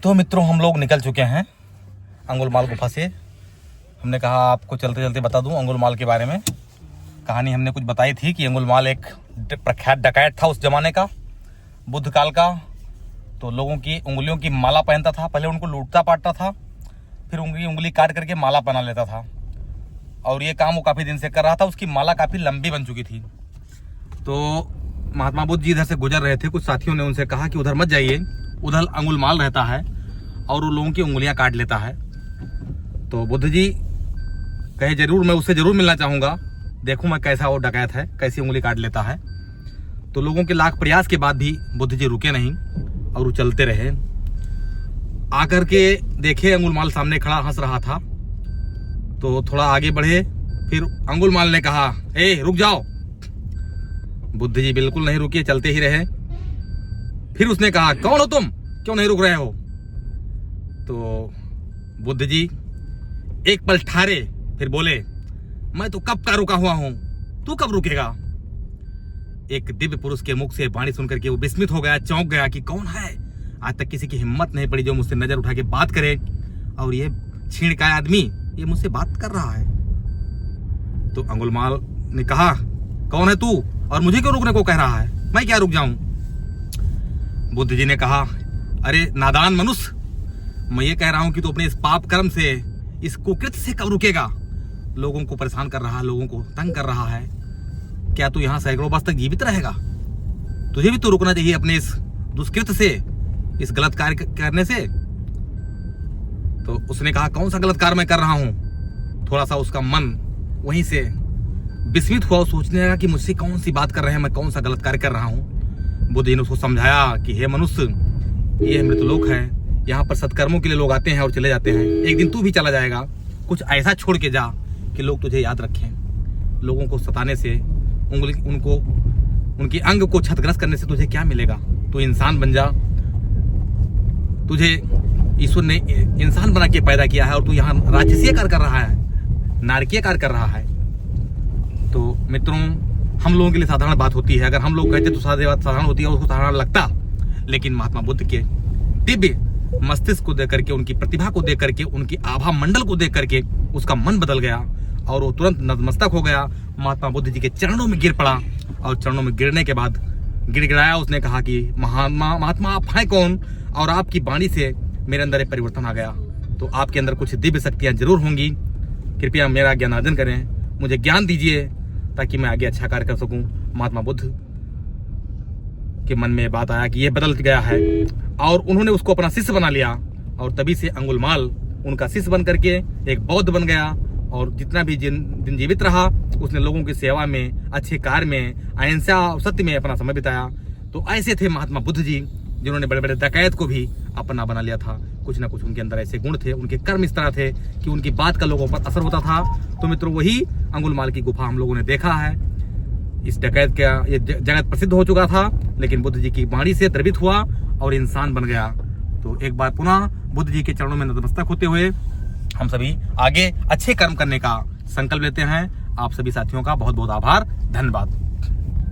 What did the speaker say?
तो मित्रों हम लोग निकल चुके हैं अंगुलमाल गुफा से। हमने कहा आपको चलते चलते बता दूं अंगुलमाल के बारे में। कहानी हमने कुछ बताई थी कि अंगुलमाल एक प्रख्यात डकैत था उस जमाने का, बुद्ध काल का। तो लोगों की उंगलियों की माला पहनता था, पहले उनको लूटता पाटता था, फिर उंगली काट करके माला पहना लेता था। और ये काम वो काफ़ी दिन से कर रहा था। उसकी माला काफ़ी लंबी बन चुकी थी। तो महात्मा बुद्ध जी इधर से गुजर रहे थे, कुछ साथियों ने उनसे कहा कि उधर मत जाइए, उधर अंगुलमाल रहता है और वो लोगों की उंगलियां काट लेता है। तो बुद्ध जी कहे जरूर, मैं उससे जरूर मिलना चाहूँगा, देखूँ मैं कैसा वो डकैत है, कैसी उंगली काट लेता है। तो लोगों के लाख प्रयास के बाद भी बुद्ध जी रुके नहीं और वो चलते रहे। आकर के देखे अंगुलमाल सामने खड़ा हंस रहा था, तो थोड़ा आगे बढ़े। फिर अंगुलमाल ने कहा, ए रुक जाओ। बुद्ध जी बिल्कुल नहीं रुके, चलते ही रहे। फिर उसने कहा, कौन हो तुम, क्यों नहीं रुक रहे हो? तो बुद्ध जी एक पल ठहरे, फिर बोले, मैं तो कब का रुका हुआ हूं, तू कब रुकेगा? एक दिव्य पुरुष के मुख से वाणी सुनकर के वो विस्मित हो गया, चौंक गया कि कौन है। आज तक किसी की हिम्मत नहीं पड़ी जो मुझसे नजर उठा के बात करे, और ये छीणकाय आदमी ये मुझसे बात कर रहा है। तो अंगुलमाल ने कहा, कौन है तू और मुझे क्यों रुकने को कह रहा है, मैं क्या रुक जाऊं? बुद्ध जी ने कहा, अरे नादान मनुष्य, मैं ये कह रहा हूं कि तू अपने इस पाप कर्म से, इस कुकृत्य से कब रुकेगा? लोगों को परेशान कर रहा है, लोगों को तंग कर रहा है। क्या तू यहाँ सैकड़ों वर्ष तक जीवित रहेगा? तुझे भी तो रुकना चाहिए अपने इस दुष्कृत्य से, इस गलत कार्य करने से। तो उसने कहा, कौन सा गलत कार्य मैं कर रहा हूं? थोड़ा सा उसका मन वहीं से विस्मित हुआ, सोचने लगा कि मुझसे कौन सी बात कर रहे हैं, मैं कौन सा गलत कार्य कर रहा हूं। बुद्ध जी ने उसको समझाया कि हे मनुष्य, ये मृतलोक है, यहाँ पर सत्कर्मों के लिए लोग आते हैं और चले जाते हैं। एक दिन तू भी चला जाएगा, कुछ ऐसा छोड़ के जा कि लोग तुझे याद रखें। लोगों को सताने से, उनकी अंग को क्षतग्रस्त करने से तुझे क्या मिलेगा? तू इंसान बन जा। तुझे ईश्वर ने इंसान बना के पैदा किया है और तू यहाँ राजसीय कार्य कर रहा है, नारकीय कार्य कर रहा है। तो मित्रों, हम लोगों के लिए साधारण बात होती है, अगर हम लोग कहते तो साधारण होती है, उसको साधारण लगता। लेकिन महात्मा बुद्ध के दिव्य मस्तिष्क को देख करके, उनकी प्रतिभा को देख करके, उनकी आभा मंडल को देख करके उसका मन बदल गया और वो तुरंत नतमस्तक हो गया, महात्मा बुद्ध जी के चरणों में गिर पड़ा। और चरणों में गिरने के बाद गिड़गिड़ाया, उसने कहा कि महात्मा आप हैं कौन, और आपकी वाणी से मेरे अंदर एक परिवर्तन आ गया। तो आपके अंदर कुछ दिव्य शक्तियां जरूर होंगी, कृपया मेरा ज्ञानार्जन करें, मुझे ज्ञान दीजिए ताकि मैं आगे अच्छा कार्य कर सकूं। महात्मा बुद्ध के मन में बात आया कि यह बदल गया है, और उन्होंने उसको अपना शिष्य बना लिया। और तभी से अंगुलमाल उनका शिष्य बन करके एक बौद्ध बन गया, और जितना भी दिन जीवित रहा उसने लोगों की सेवा में, अच्छे कार्य में, अहिंसा और सत्य में अपना समय बिताया। तो ऐसे थे महात्मा बुद्ध जी, जिन्होंने बड़े बड़े डकैत को भी अपना बना लिया था। कुछ ना कुछ उनके अंदर ऐसे गुण थे, उनके कर्म इस तरह थे कि उनकी बात का लोगों पर असर होता था। तो मित्रों, वही अंगुलमाल की गुफा हम लोगों ने देखा है। इस डकैत का ये जगत प्रसिद्ध हो चुका था, लेकिन बुद्ध जी की वाणी से द्रवित हुआ और इंसान बन गया। तो एक बार पुनः बुद्ध जी के चरणों में नतमस्तक होते हुए हम सभी आगे अच्छे कर्म करने का संकल्प लेते हैं। आप सभी साथियों का बहुत बहुत आभार, धन्यवाद।